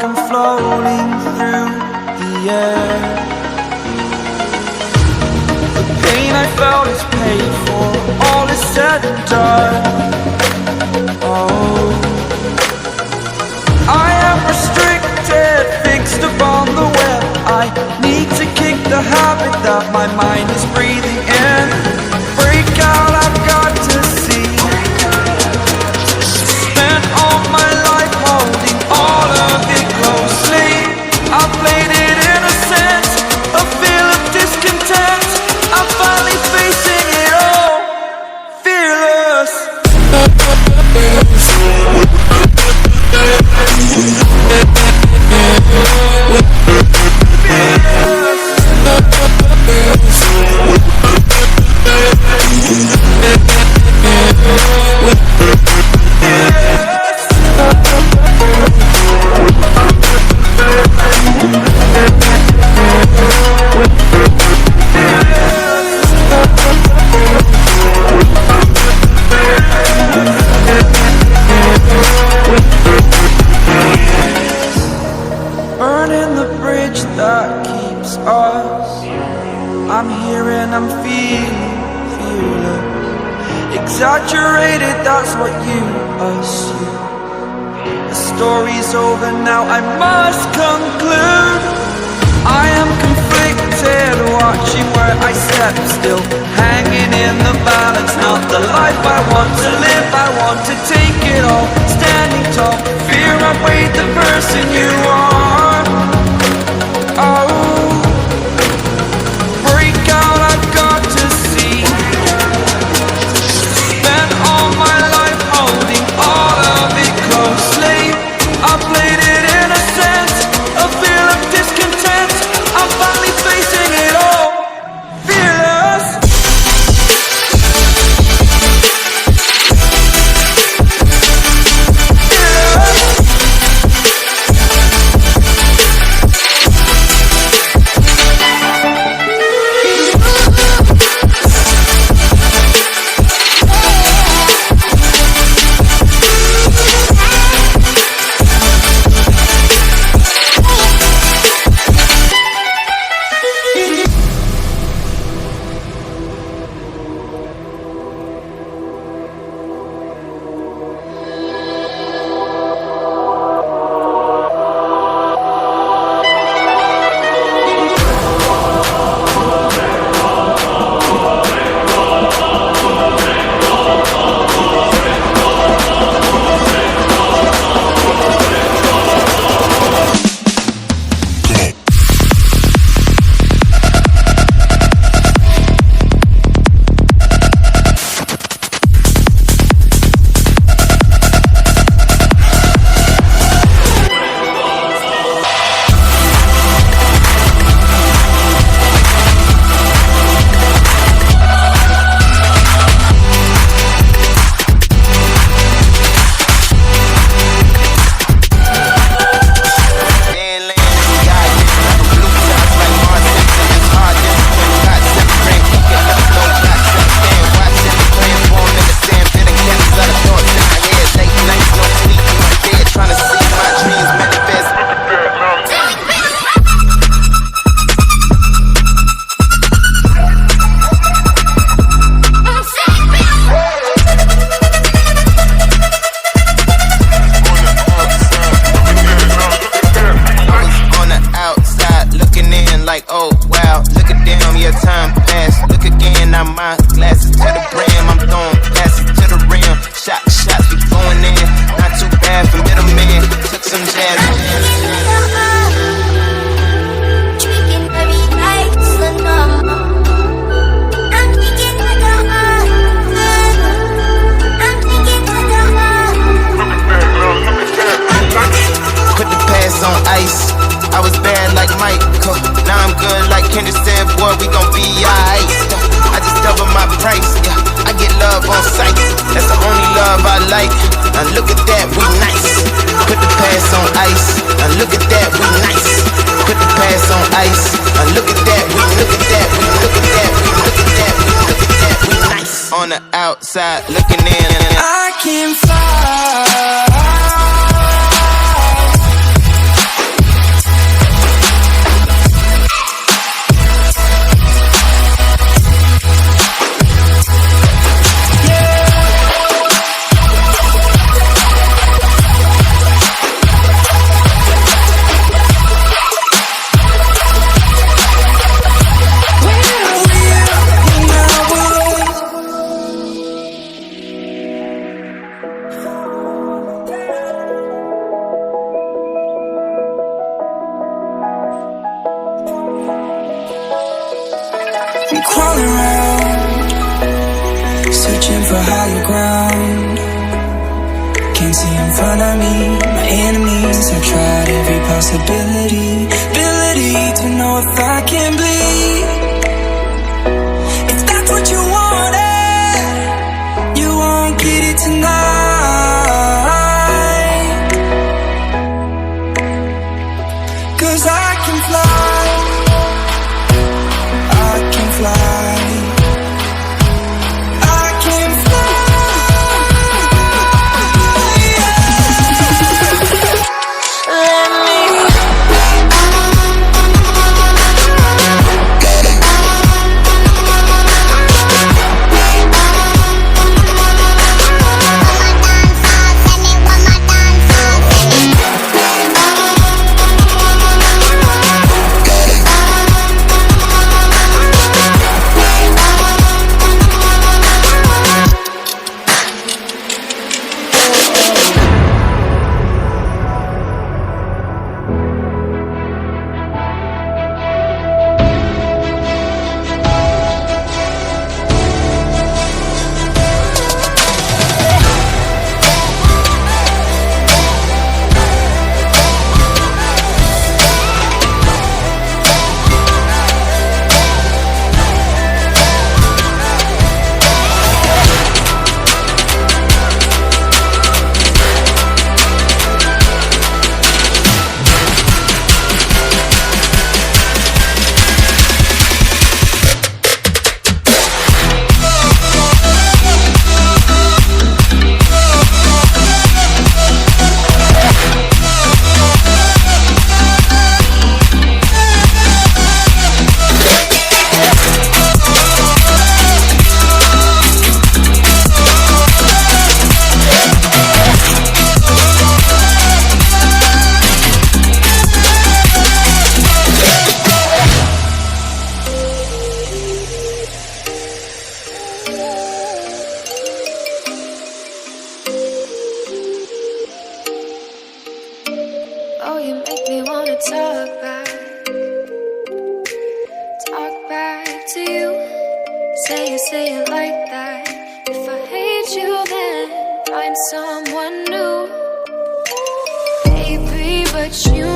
like I'm floating through the air. The pain I felt is paid for, all is said and done. Oh, I am restricted, fixed upon the web. I need to kick the habit that my mind is breathing in. Break out, I've got to see. Spent all my life holding all of it closely. I played it innocent, a feel of discontent. I'm finally facing it all, fearless. Burning the bridge that keeps us. I'm here and I'm feeling fearless. Exaggerated, that's what you assume. The story's over now, I must conclude. I am conflicted, watching where I step still, hanging in the balance. Not the life I want to live, I want to take it all. Standing tall, fear outweighed the person you are. Oh, break out, I've got to see. Spent all my life holding all of it closely. I played it innocent, a feel of discontent. I'm finally facing it all, fearless. Now look at that, we nice. Put the past on ice. Now look at that, we nice. Put the past on ice. Now look at that, we look at that, we look at that, we look at that, we look at that, we nice. On the outside looking in. I can fly. all around, searching for higher ground. Can't see in front of me, my enemies. I've tried every possibility, ability to know if I can bleed. If that's what you wanted, you won't get it tonight. 'Cause I can fly, I can fly, I can fly. Let me oh, you make me wanna talk back to you. Say it like that. If I hate you, then find someone new, baby. But you